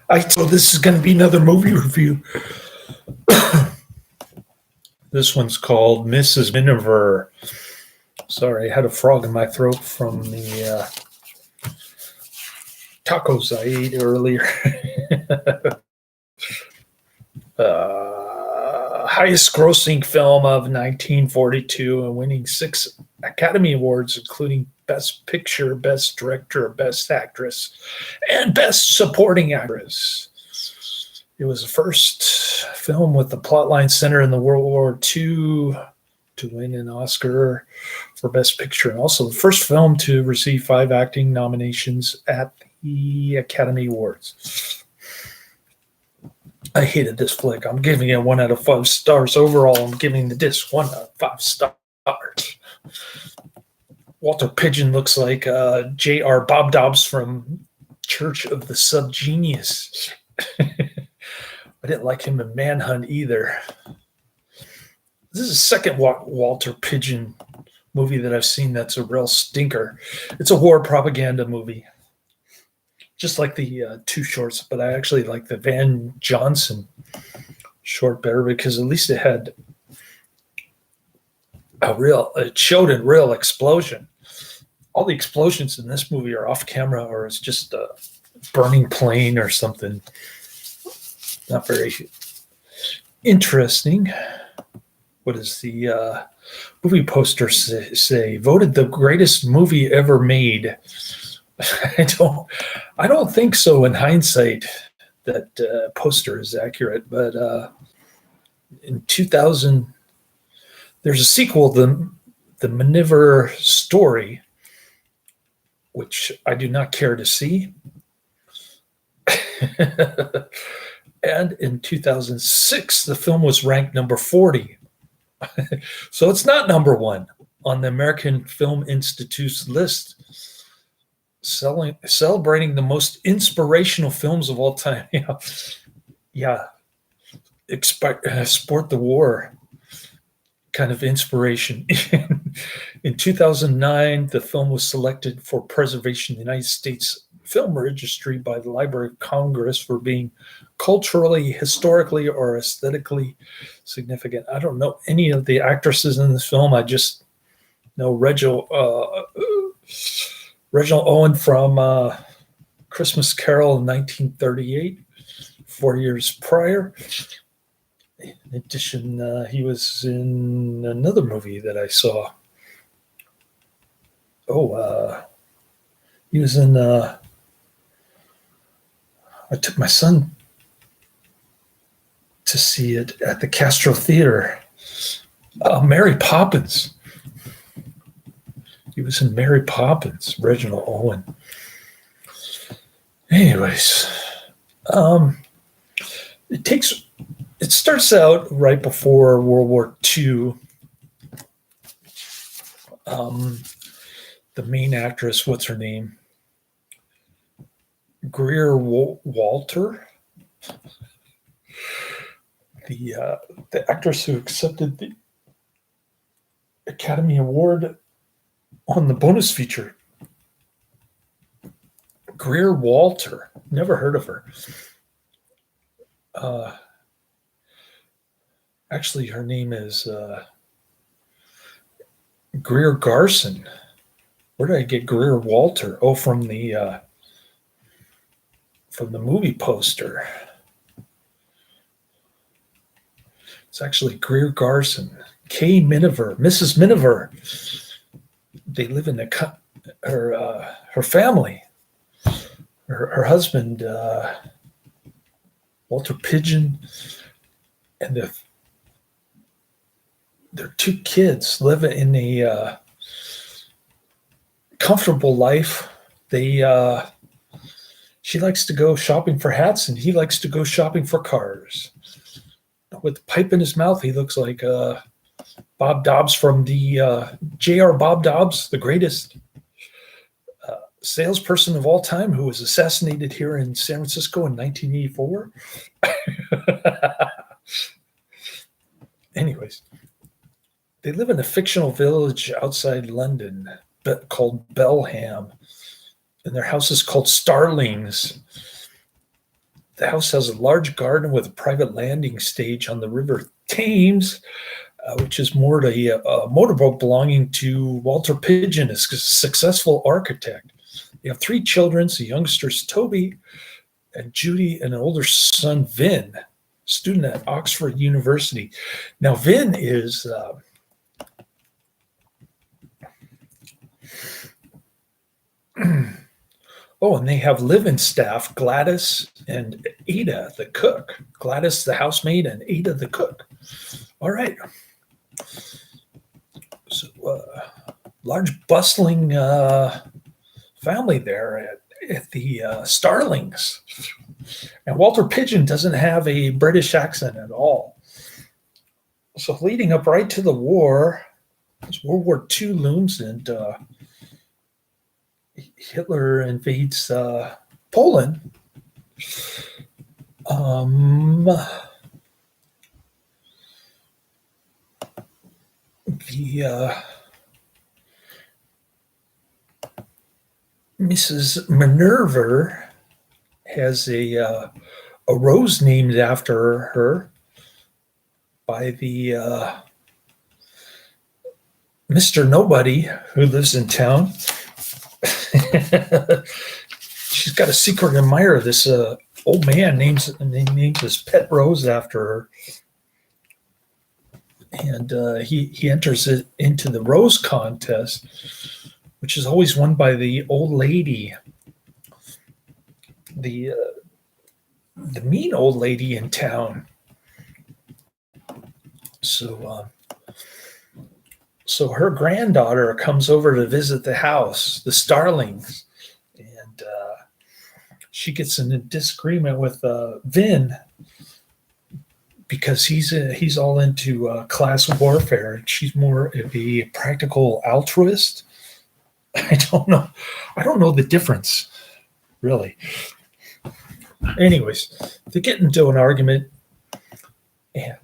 I told this is going to be another movie review. This one's called Mrs. Miniver. Sorry, I had a frog in my throat from the tacos I ate earlier. Highest grossing film of 1942 and winning 6 Academy Awards, including Best Picture, Best Director, Best Actress, and Best Supporting Actress. It was the first film with the plotline centered in the World War II to win an Oscar for Best Picture, and also the first film to receive 5 acting nominations at the Academy Awards. I hated this flick. I'm giving it 1 out of 5 stars. Overall, I'm giving the disc 1 out of 5 stars. Walter Pidgeon looks like J.R. Bob Dobbs from Church of the Subgenius. I didn't like him in Manhunt either. This is the second Walter Pidgeon movie that I've seen that's a real stinker. It's a war propaganda movie. Just like the 2 shorts, but I actually like the Van Johnson short better because at least it had it showed a real explosion. All the explosions in this movie are off camera, or it's just a burning plane or something. Not very interesting. What does the movie poster say? Voted the greatest movie ever made. I don't think so in hindsight that poster is accurate, but in 2000 there's a sequel, the Miniver story, which I do not care to see. And in 2006 the film was ranked number 40. So it's not number 1 on the American Film Institute's list, celebrating the most inspirational films of all time. Sport the war kind of inspiration. In 2009, the film was selected for preservation in the United States Film Registry by the Library of Congress for being culturally, historically, or aesthetically significant. I don't know any of the actresses in this film. I just know Reginald Owen from Christmas Carol in 1938, 4 years prior. In addition, he was in another movie that I saw. He was in, I took my son to see it at the Castro Theater. Mary Poppins. He was in Mary Poppins, Reginald Owen. Anyways, it starts out right before World War II. The main actress, what's her name? Greer Walter, the actress who accepted the Academy Award on the bonus feature. Greer Walter, never heard of her. Actually, her name is Greer Garson. Where did I get Greer Walter? Oh, from the movie poster. It's actually Greer Garson. Kay Miniver, Mrs. Miniver. They live in her family. Her husband, Walter Pidgeon, and their 2 kids live in a comfortable life. She likes to go shopping for hats, and he likes to go shopping for cars. With a pipe in his mouth, he looks like Bob Dobbs from the J.R. Bob Dobbs, the greatest salesperson of all time, who was assassinated here in San Francisco in 1984. Anyways, they live in a fictional village outside London called Belham, and their house is called Starlings. The house has a large garden with a private landing stage on the River Thames, which is moored a motorboat belonging to Walter Pidgeon, a successful architect. They have 3 children, the youngsters Toby and Judy, and an older son, Vin, student at Oxford University. Now, Vin is oh, and they have live-in staff, Gladys and Ada, the cook. Gladys, the housemaid, and Ada, the cook. All right. So, large, bustling family there at the Starlings. And Walter Pidgeon doesn't have a British accent at all. So, leading up right to the war, as World War II looms and Hitler invades Poland. Mrs. Miniver has a rose named after her by the Mr. Nobody who lives in town. She's got a secret admirer. This old man names his pet rose after her, and he enters it into the rose contest, which is always won by the old lady, the mean old lady in town. So her granddaughter comes over to visit the house, the Starlings, and she gets in a disagreement with Vin because he's all into class warfare, and she's more of a practical altruist. I don't know the difference, really. Anyways, they get into an argument, and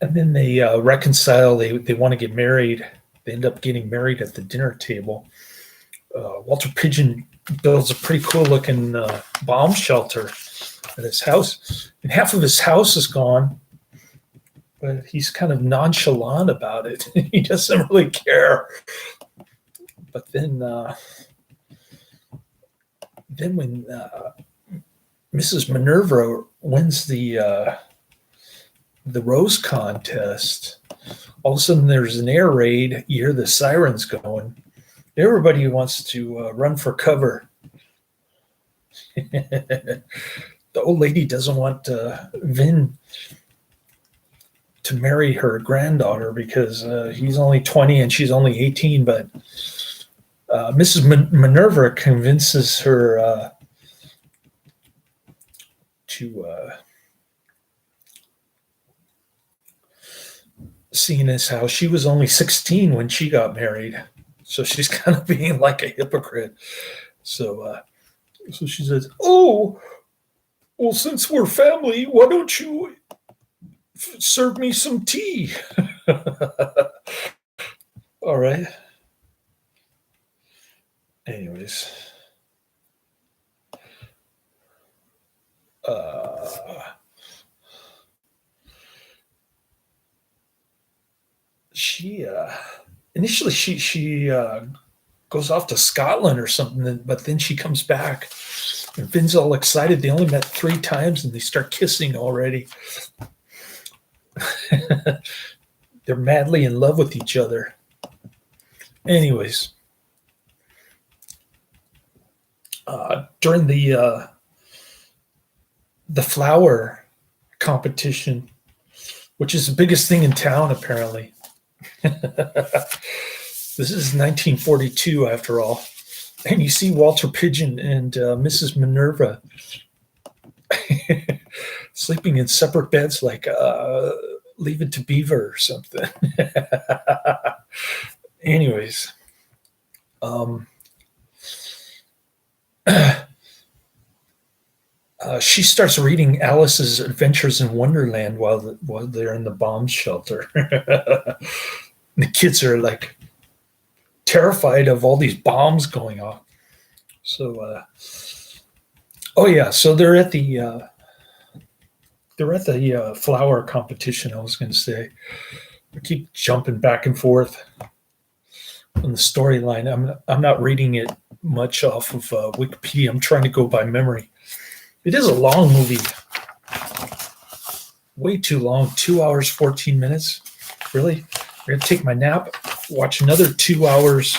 then they reconcile. They want to get married. They end up getting married at the dinner table. Walter Pidgeon builds a pretty cool-looking bomb shelter at his house, and half of his house is gone, but he's kind of nonchalant about it. He doesn't really care. But then when Mrs. Minerva wins the rose contest, all of a sudden there's an air raid. You hear the sirens going. Everybody wants to run for cover. The old lady doesn't want Vin to marry her granddaughter because he's only 20 and she's only 18, but Mrs. Minerva convinces her to see in his house. She was only 16 when she got married, so she's kind of being like a hypocrite. So she says, "Oh, well, since we're family, why don't you serve me some tea?" All right. Anyways, she initially she goes off to Scotland or something, but then she comes back, and Vin's all excited. They only met 3 times, and they start kissing already. They're madly in love with each other. Anyways, during the flower competition, which is the biggest thing in town, apparently. This is 1942, after all. And you see Walter Pidgeon and Mrs. Minerva sleeping in separate beds, like Leave It to Beaver or something. Anyways, she starts reading Alice's Adventures in Wonderland while they're in the bomb shelter. The kids are like terrified of all these bombs going off. So Oh yeah, so they're at the flower competition. I was going to say, I keep jumping back and forth on the storyline. I'm not reading it much off of Wikipedia. I'm trying to go by memory. It is a long movie, way too long. 2 hours 14 minutes. Really? I'm gonna take my nap, watch another 2 hours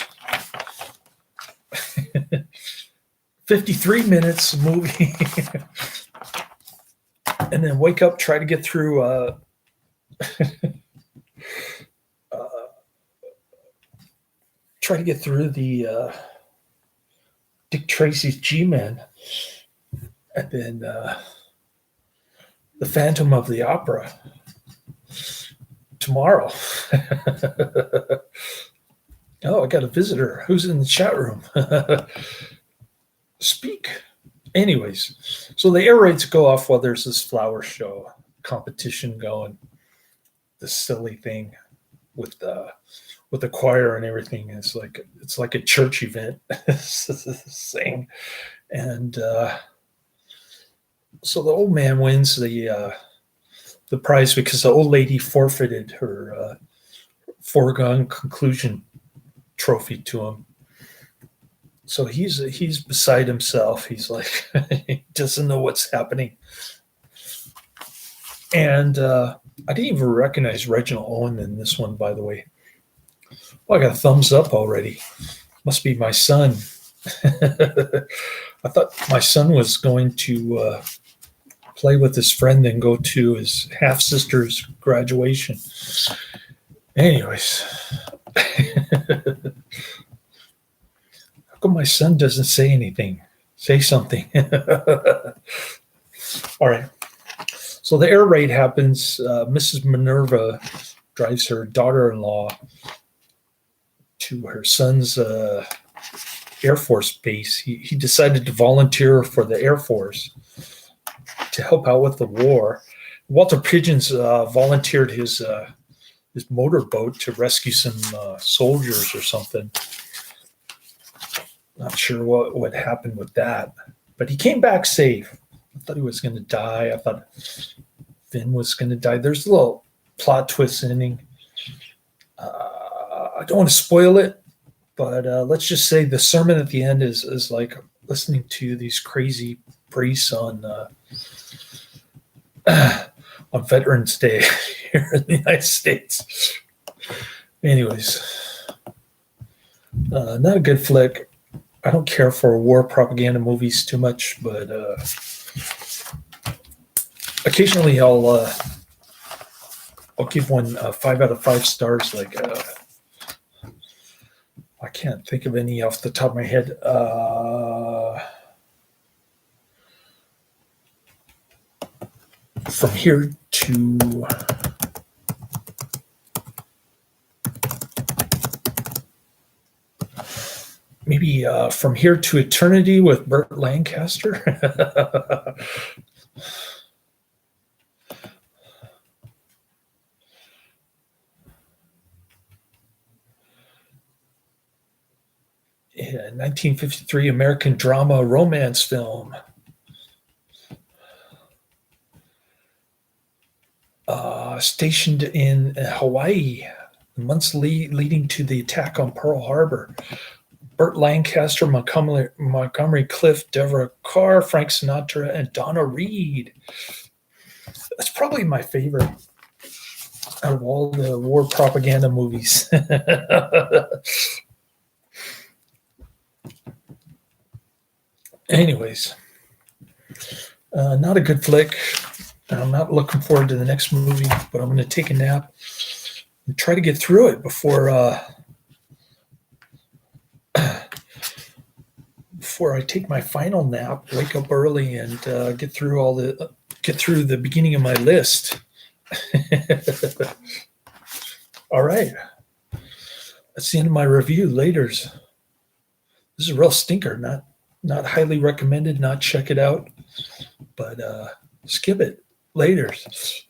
53 minutes movie, and then wake up, try to get through uh, the Dick Tracy's G-Men, and then the Phantom of the Opera tomorrow. Oh, I got a visitor. Who's in the chat room? Speak. Anyways, so the air raids go off while there's this flower show competition going. This silly thing with the choir and everything. It's like a church event thing. And so the old man wins the prize because the old lady forfeited her foregone conclusion trophy to him. So he's beside himself. He's like, he doesn't know what's happening. And I didn't even recognize Reginald Owen in this one, by the way. Well, I got a thumbs up already. Must be my son. I thought my son was going to play with his friend and go to his half-sister's graduation. Anyways. How come my son doesn't say anything? Say something. All right. So the air raid happens. Mrs. Minerva drives her daughter-in-law to her son's Air Force base. He decided to volunteer for the Air Force to help out with the war. Walter Pidgeon's volunteered his motorboat to rescue some soldiers or something. Not sure what happened with that, but he came back safe. I thought he was going to die. I thought Finn was going to die. There's a little plot twist ending. I don't want to spoil it, but let's just say the sermon at the end is like listening to these crazy priests on Veterans Day here in the United States. Anyways, not a good flick. I don't care for war propaganda movies too much, but occasionally I'll give one 5 out of 5 stars. Like I can't think of any off the top of my head. From Here to maybe From Here to Eternity with Burt Lancaster. Yeah, 1953 American drama romance film. Stationed in Hawaii, months leading to the attack on Pearl Harbor. Burt Lancaster, Montgomery Clift, Deborah Carr, Frank Sinatra, and Donna Reed. That's probably my favorite out of all the war propaganda movies. Anyways, not a good flick. I'm not looking forward to the next movie, but I'm going to take a nap and try to get through it before I take my final nap, wake up early, and get through the beginning of my list. All right, that's the end of my review. Laters. This is a real stinker. Not highly recommended. Not check it out, but skip it. Laters.